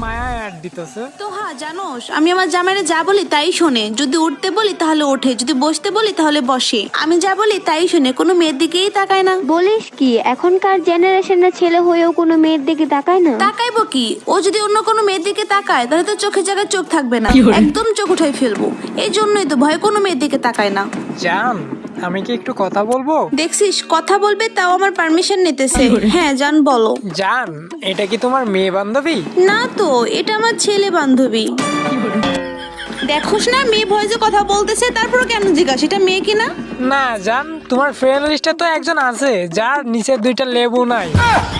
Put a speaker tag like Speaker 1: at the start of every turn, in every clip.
Speaker 1: মায়া add দিতেছে।
Speaker 2: তো হ্যাঁ জানোস, আমি আমার জামাইরে যা বলি তাই শোনে। যদি উঠতে বলি তাহলে ওঠে, যদি বসতে বলি তাহলে বসে। আমি যা বলি তাই শোনে, কোনো মেয়ের দিকেই তাকায় না।
Speaker 3: বলিস কি, এখনকার জেনারেশনের ছেলে হয়েও কোনো মেয়ের দিকে তাকায় না?
Speaker 2: তাকাইবো কি, ও যদি অন্য কোনো মেয়ের দিকে তাকায় তাহলে তো চোখের জায়গায় চোখ থাকবে না, একদম চোখ উঠাই ফেলবো। এই জন্যই তো ভয় কোনো মেয়ের দিকে তাকায় না।
Speaker 1: জান, আমি কি একটু কথা বলবো?
Speaker 2: দেখছিস, কথা বলবে তাও আমার পারমিশন নিতেছে। হ্যাঁ জান, বলো।
Speaker 1: জান, এটা কি তোমার মেয়ে বান্ধবী?
Speaker 2: না তো, এটা আমার ছেলে বান্ধবী। দেখোস না মেয়ে ভয়েসে কথা বলতেছে, তারপর কেন জিজ্ঞাসা এটা মেয়ে কিনা?
Speaker 1: না জান, তোমার ফ্রেন্ড লিস্টে তো একজন আছে যার নিচে 2টা লেবু নাই।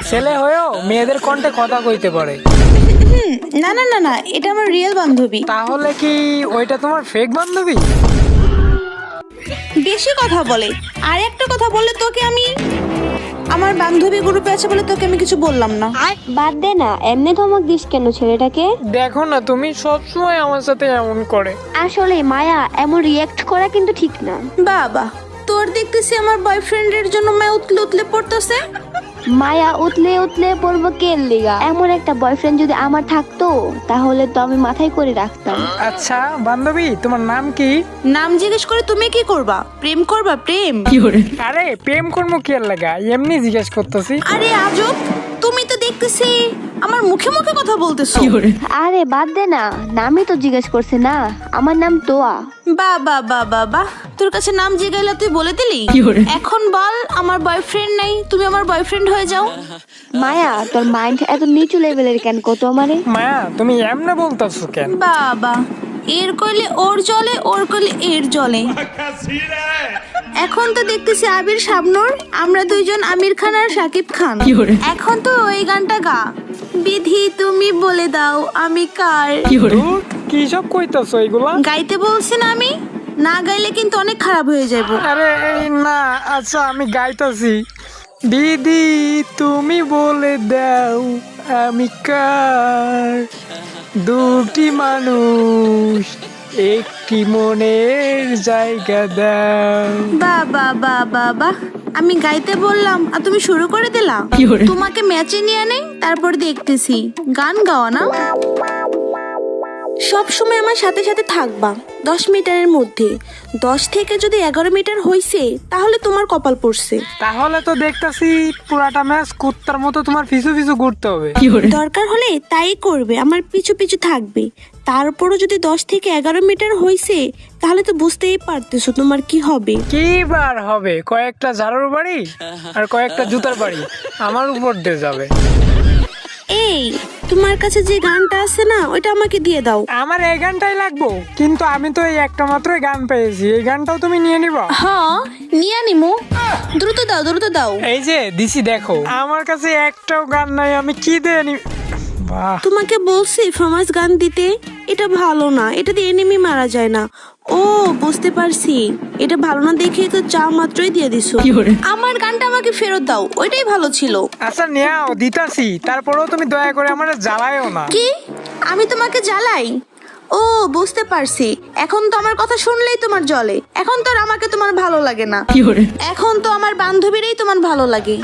Speaker 1: ছেলে হয়েও মেয়েদের কণ্ঠে কথা কইতে পারে।
Speaker 2: না না না না, এটা আমার রিয়েল বান্ধবী।
Speaker 1: তাহলে কি ওইটা তোমার ফেক বান্ধবী?
Speaker 2: বেশি কথা বলে। আর একটা কথা বললে তোকে আমি, আমার বান্ধবী গ্রুপে আছে বলে তোকে আমি কিছু বললাম না।
Speaker 3: বাদ দে না, এমনি ধমক দিস কেন ছেলেটাকে?
Speaker 1: দেখো না, তুমি সবসময় আমার সাথে এমন করে।
Speaker 3: আসলে মায়া, এমন রিয়েক্ট করা কিন্তু ঠিক না।
Speaker 2: বাবা, তোর দেখতেছি আমার বয়ফ্রেন্ডের জন্য মায়া উতলে উতলে পড়তেছে।
Speaker 3: মায়া উতলে উতলে পড়বো কেন লিগা? এমন একটা বয়ফ্রেন্ড যদি আমার থাকতো তাহলে তো আমি মাথায় করে রাখতাম।
Speaker 1: আচ্ছা বান্ধবী, তোমার নাম কি?
Speaker 2: নাম জিজ্ঞেস করে তুমি কি করবা? প্রেম করবা? প্রেম?
Speaker 1: আরে প্রেম করবো কি আর লাগা, এমনি জিজ্ঞেস করতেছি।
Speaker 2: আরে আজব, তুমি তো দেখতেছি আমার মুখে মুখে কথা বলতেছো।
Speaker 3: আরে বাদ দে না, নামই তো জিজ্ঞেস করছে না। আমার নাম তোয়া।
Speaker 2: বাবা বাবা বাহ, তোর কাছে নাম জিগাইলা তুই বলে দিলি। এখন বল, আমার বয়ফ্রেন্ড নাই, তুমি আমার বয়ফ্রেন্ড হয়ে যাও।
Speaker 3: মায়া, তোর মাইন্ড এত নিচু লেভেলের কেন কত আমারে?
Speaker 1: মায়া, তুমি এমনে বলতেছো কেন?
Speaker 2: বাবা, এর কইলে ওর জলে, ওর কইলে এর জলে। এখন তো দেখতেছি আবির শাবনূর, আমরা দুইজন আমির খান আর শাকিব খান। এখন তো ওই গানটা গা, বিধি তুমি বলে দাও আমি কার।
Speaker 1: ধুর, কি সব কইতাছো এগুলা?
Speaker 2: গাইতে বলছি না আমি, না গাইলে কিন্তু অনেক খারাপ হয়ে যাবো।
Speaker 1: আরে এই না, আচ্ছা আমি গাইতাছি। দিদি তুমি বলে দাও আমি কার, দুটি মানুষ একটি মনের জায়গা দাও।
Speaker 2: বাবা বাবা বাহ, আমি গাইতে বললাম আর তুমি শুরু করে দিলা। তোমাকে ম্যাচে নিয়ে নেই, তারপর দেখতেছি গান গাওয়া না। সব সময় আমার সাথে সাথে থাকবা 10 মিটারের মধ্যে। 10 থেকে যদি 11 মিটার হইছে তাহলে তোমার কপাল পড়ছে।
Speaker 1: তাহলে তো দেখতাছি পুরাটা ম্যাচ কুত্তার মতো তোমার পিছু পিছু ঘুরতে হবে।
Speaker 2: দরকার হলে তাই করবে, আমার পিছু পিছু থাকবে। তারপরও যদি 10 থেকে 11 মিটার হইছে তাহলে তো বুঝতেই পারতেছো তোমার কি হবে।
Speaker 1: কি বার হবে, কয়েকটা ঝাড়ুর বাড়ি আর কয়েকটা জুতার বাড়ি আমার উপর দিয়ে যাবে।
Speaker 2: এই, তোমার কাছে যে গানটা আছে না, ওইটা আমাকে দিয়ে দাও।
Speaker 1: আমার এই গানটাই লাগবো, কিন্তু আমি তো এই একটা মাত্রই গান পেয়েছি, এই গানটাও তুমি নিয়ে নিবা?
Speaker 2: হ্যাঁ, নিয়ে নিমু। দ্রুত দাও, দ্রুত দাও।
Speaker 1: এই যে দিছি, দেখো আমার কাছে একটাও গান নাই, আমি কি দিয়ে নি? বাহ,
Speaker 2: তোমাকে বলছি ফেমাস গান দিতে, এটা ভালো না, এটা দিয়ে এনিমি মারা যায় না। ও বুঝতে পারছি, এটা ভালো না দেখে তো চা মাত্রই দিয়ে দিছো। আমার গানটা আমাকে ফেরত দাও, ওইটাই ভালো ছিল।
Speaker 1: আচ্ছা নেও, দিতাছি, তারপরেও তুমি দয়া করে আমার জ্বালায়ও না।
Speaker 2: কি, আমি তোমাকে জ্বালাই? ও বুঝতে পারছি, এখন তো আমার কথা শুনলেই তোমার জ্বলে। এখন তো আর আমাকে তোমার ভালো লাগে না, এখন তো আমার বান্ধবীরই তোমার ভালো লাগে।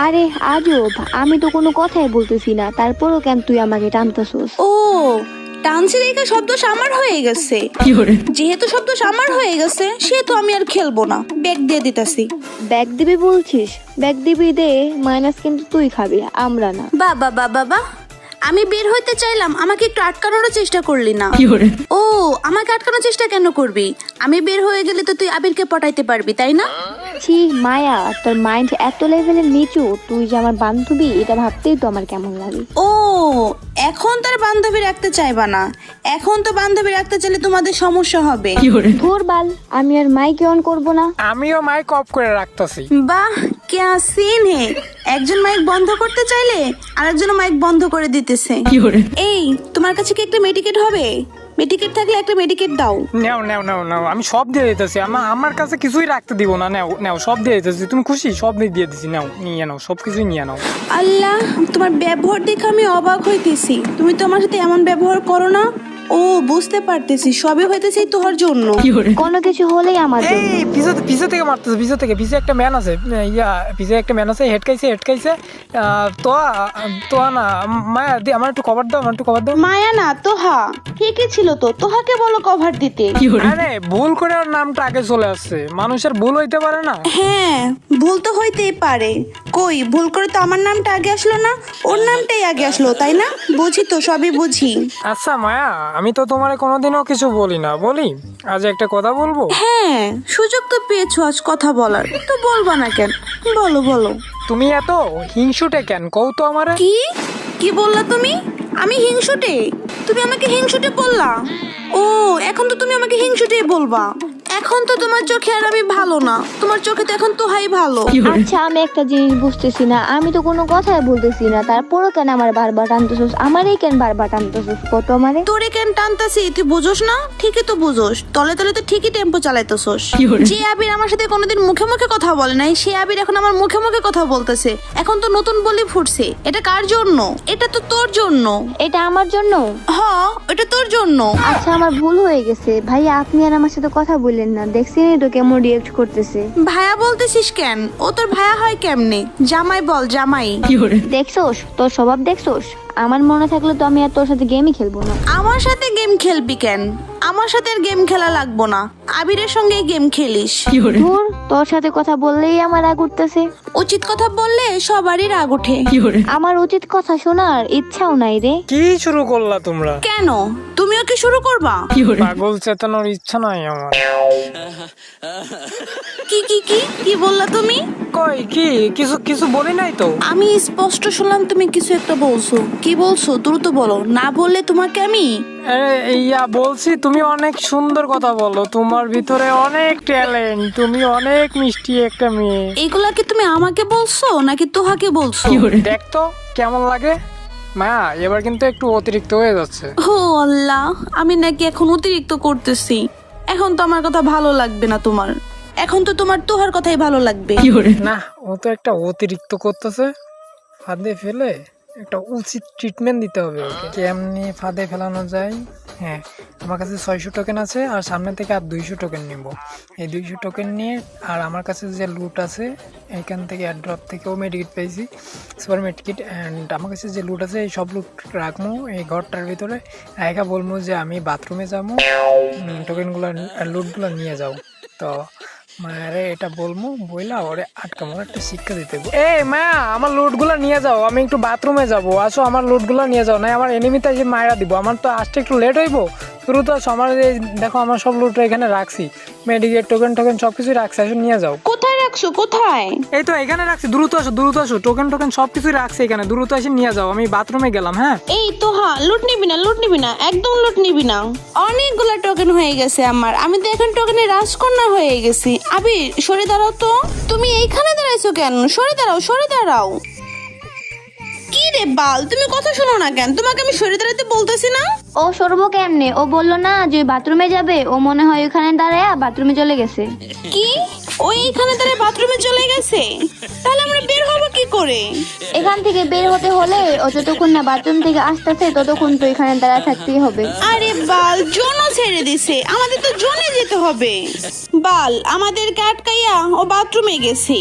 Speaker 3: আরে আজব, আমি তো কোনো কথাই বলতেছি না, তারপরও কেন তুই আমাকে টানতেছস?
Speaker 2: ও, টানছি দেখে শব্দ আমার হয়ে গেছে। যেহেতু শব্দ আমার হয়ে গেছে সেহেতু আমি আর খেলবো না, ব্যাগ দিয়ে দিতাছি।
Speaker 3: ব্যাগ দিবি বলছিস? ব্যাগ দিবি দে, মাইনাস কিন্তু তুই খাবি, আমরা না।
Speaker 2: বাবা বাবা বাহ, আমি বের হইতে চাইলাম, আমাকে একটু আটকানোর চেষ্টা করলি না। ও, আমাকে আটকানোর চেষ্টা কেন করবি? আমি বের হয়ে গেলে তো তুই আবিরকে পটাইতে পারবি, তাই না?
Speaker 3: ছি মায়া, তোর মাইন্ড এত লেভেলের নিচু, তুই যে আমার বান্ধবী এটা ভাবতেই তো আমার কেমন লাগে।
Speaker 2: ও, এখন তার বান্ধবী রাখতে চাইবা না? এখন তো বান্ধবী রাখতে চাইলে তোমাদের সমস্যা হবে।
Speaker 3: ধুর বাল, আমি আর মাইক অন করব না।
Speaker 1: আমিও মাইক অফ করে রাখতাছি।
Speaker 2: বাহ, क्या सीन है, একজন মাইক বন্ধ করতে চাইলে আরেকজন মাইক বন্ধ করে দিতেছে। এই, তোমার কাছে কি একটা মেডিকেট হবে? মেডিকেট থাকলে একটা মেডিকেট দাও।
Speaker 1: নেও নেও নেও নেও, আমি সব দিয়ে দিতেছি, আমার কাছে কিছুই রাখতে দিব না। নেও নেও, সব দিয়ে দিতেছি, তুমি খুশি? সব দিয়ে দিছি, নাও, নিয়ে নাও, সব কিছুই নিয়ে নাও।
Speaker 2: আল্লাহ, তোমার ব্যবহার দেখে আমি অবাক হইতেছি। তুমি তো আমার সাথে এমন ব্যবহার করো না। ও বুঝতে পারতেছি, সবই হইতেছে তোহার জন্য।
Speaker 3: কোনো কিছু হলেই আমার জন্য।
Speaker 1: এই পিছে থেকে মারতেছে, পিছে একটা ম্যান আছে, পিছে একটা ম্যান আছে, হেডকাইছে। তো না মায়া দি, আমার একটু কভার দাও।
Speaker 2: মায়া না তোহা, ঠিকই ছিল তো, তোহাকে বলো কভার দিতে।
Speaker 1: আরে ভুল করে ওর নামটা আগে চলে আসছে, মানুষের ভুল হইতে পারে না।
Speaker 2: হ্যাঁ ভুল তো হইতেই পারে, কই ভুল করে তো আমার নামটা আগে আসলো না, ওর নামটাই আগে আসলো, তাই না? বুঝি তো, সবই বুঝি।
Speaker 1: আচ্ছা মায়া, আমি তো তোমার কোনোদিনও কিছু বলি না, বলি আজ একটা কথা বলবো।
Speaker 2: হ্যাঁ সুযোগ তো পেয়েছো আজ কথা বলার, তো বলবা না কেন? বলো।
Speaker 1: তুমি এত হিংসুটে কেন কও তো আমারে?
Speaker 2: কি বললা তুমি? আমি হিংসুটে? তুমি আমাকে হিংসুটে বললা? ও এখন তো তুমি আমাকে হিংসুটে বলবা? এখন তো তোমার চোখে আর আমি ভালো না, তোমার চোখে তো এখন তোহাই ভালো।
Speaker 3: আচ্ছা আমি একটা জিনিস বুঝতেছি না, আমি তো কোনো কথাই বলতেছি না, তারপরও কেন আমার বারবার টানতেছস? আমারই কেন বারবার টানতেছস কত আমারে?
Speaker 2: তোরে কেন টানতাছি তুই বুঝোস না? ঠিকই তো বুঝোস, তলে তলে তো ঠিকই টেম্পো চালাইতেছস। যে আবির আমার সাথে কোনোদিন মুখে মুখে কথা বলে নাই, সে আবির এখন আমার মুখে মুখে কথা বলতেছে। এখন তো নতুন বলি ফুটছে, এটা কার জন্য? এটা তো তোর জন্য।
Speaker 3: এটা আমার জন্য?
Speaker 2: হ্যাঁ এটা তোর জন্য।
Speaker 3: আচ্ছা আমার ভুল হয়ে গেছে ভাই, আপনি আর আমার সাথে কথা বললেন না, দেখছেন তো কেমন রিয়েক্ট করতেছে।
Speaker 2: ভাইয়া বলতেছিস কেন? ও তোর ভাইয়া হয় কেমনে? জামাই বল, জামাই।
Speaker 3: দেখছোস তোর স্বভাব দেখছোস? আমার মনে থাকলে তো আমি আর তোর সাথে গেমই খেলবো না।
Speaker 2: আমার সাথে গেম খেলবি কেন? আমার সাথে আর গেম খেলা লাগবো না, আবিরের সঙ্গে গেম খেলিস।
Speaker 3: ধুর, তোর সাথে কথা বললেই আমার রাগ উঠতেছে।
Speaker 2: উচিত কথা বললে সবারই রাগ ওঠে।
Speaker 3: আমার উচিত কথা শোনার ইচ্ছাও নাই রে।
Speaker 1: কি শুরু করলা তোমরা?
Speaker 2: কেন তুমিও কি শুরু করবা?
Speaker 1: পাগল চেতানোর ইচ্ছা নাই আমার।
Speaker 2: কি বললা তুমি?
Speaker 1: কই কিছু বলি নাই তো।
Speaker 2: আমি স্পষ্ট শুনলাম তুমি কিছু একটা বলছো। কি বলছো দ্রুত বলো, না বললে তোমাকে আমি।
Speaker 1: বলছি তুমি অনেক সুন্দর কথা বলো, তোমার ভিতরে অনেক ট্যালেন্ট, তুমি অনেক মিষ্টি একটা মেয়ে।
Speaker 2: এগুলা কি তুমি আমাকে বলছো নাকি তোহাকে বলছো?
Speaker 1: দেখতো কেমন লাগে মায়া, এবার কিন্তু একটু অতিরিক্ত হয়ে যাচ্ছে।
Speaker 2: ও আল্লাহ, আমি নাকি এখন অতিরিক্ত করতেছি? এখন তো আমার কথা ভালো লাগবে না তোমার, এখন তো তোমার তোহার কথাই ভালো লাগবে।
Speaker 1: না, ও তো একটা অতিরিক্ত করতেছে, ফাঁদে ফেলে একটা উচিত ট্রিটমেন্ট দিতে হবে ওকে। কেমনি ফাঁদে ফেলানো যায়? হ্যাঁ, আমার কাছে 600 টোকেন আছে, আর সামনে থেকে আর 200 টোকেন নিব। এই 200 টোকেন নিয়ে, আর আমার কাছে যে লুট আছে এখান থেকে এয়ারড্রপ থেকেও মেডিকিট পেয়েছি, সুপার মেডিকিট, অ্যান্ড আমার কাছে যে লুট আছে এই সব লুট রাখবো এই ঘরটার ভিতরে। একা বলবো যে আমি বাথরুমে যাবো, টোকেনগুলো লুটগুলো নিয়ে যাও। তো মায়ের এটা বলবো, বইলা ওরে আটকা মোড় একটা শিক্ষা দিতে। এই মা, আমার লুট গুলা নিয়ে যাও, আমি একটু বাথরুমে যাবো, আসো আমার লুট গুলা নিয়ে যাও, না আমার এনিমিতে এসে মায়েরা দিব, আমার তো আসতে একটু লেট হইব। শুরু তো আসো, আমার দেখো আমার সব লুট এখানে রাখছি, মেডিকেট টোকেন সবকিছু রাখছি, আসো নিয়ে যাও।
Speaker 2: কোথায় রাখছো? কোথায়?
Speaker 1: এই তো এখানে রাখছি, দ্রুত আসো, টোকেন সবকিছুই রাখছি এখানে, দ্রুত এসে নিয়ে যাও, আমি বাথরুমে গেলাম। হ্যাঁ
Speaker 2: এই তো, হ্যাঁ লুট নিবি না, একদম লুট নিবি না। অনেকগুলা টোকেন হয়ে গেছে আমার, আমি তো এখন টোকেনের রাজকন্যা হয়ে গেছি। আবির সরে দাঁড়াও তো। তুমি এইখানে দাঁড়াইছো কেন? সরে দাঁড়াও। কি রে বাল, তুমি কথা শোনো না কেন? তোমাকে আমি সরে দাঁড়াতে বলতেছি না?
Speaker 3: ও সরবো কেমনে? ও বললো না যে বাথরুমে যাবে, ও মনে হয় ওখানে দাঁড়ায় বাথরুমে চলে গেছে।
Speaker 2: কি? ওই এখানে দাঁড়ায় বাথরুমে চলে গেছে? তাহলে আমরা বের হবো কি করে?
Speaker 3: এখান থেকে বের হতে হলে ও যতক্ষণ না বাথরুম থেকে আসতেছে ততক্ষণ তো এখানে দাঁড়ায় থাকতেই হবে।
Speaker 2: আরে বাল, জোনও ছেড়ে দিছে, আমাদের তো জোনে যেতে হবে। বাল আমাদেরকে আটকাইয়া ও বাথরুমে গেছে,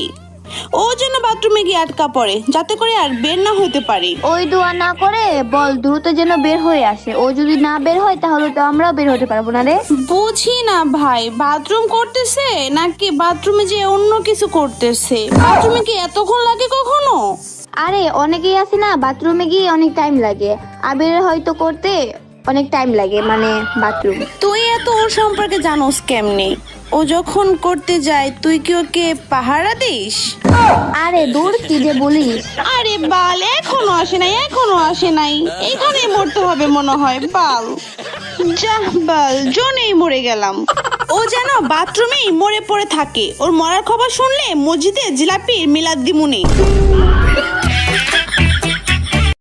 Speaker 2: ও যেন বাথরুমে গিয়ে আটকা পড়ে, যাতে করে আর বের না হতে পারে।
Speaker 3: ওই দোয়া না করে বল দ্রুত যেন বের হয়ে আসে, ও যদি না বের হয় তাহলে তো আমরাও বের হতে পারবো না রে।
Speaker 2: বুঝি না ভাই, বাথরুম করতেছে নাকি বাথরুমে যে অন্য কিছু করতেছে? বাথরুমে কি এতক্ষণ লাগে কখনো?
Speaker 3: আরে অনেকেই আছে না, বাথরুমে গিয়ে অনেক টাইম লাগে, আবির হয়তো করতে অনেক টাইম লাগে, মানে বাথরুম।
Speaker 2: তুই এত ওর সম্পর্কে জানোস কেমনে? ও যখন করতে যায় তুই কি ওকে পাহারা দিস?
Speaker 3: আরে দূর, কি যে বলিস।
Speaker 2: আরে বাল, এখনো আসে নাই, এখানে মরতে হবে মনে হয়। বাল যা, বাল জোনেই মরে গেলাম। ও যেন বাথরুমেই মরে পড়ে থাকে, ওর মরার খবর শুনলে মসজিদে জিলাপির মিলাদ দিমুনি।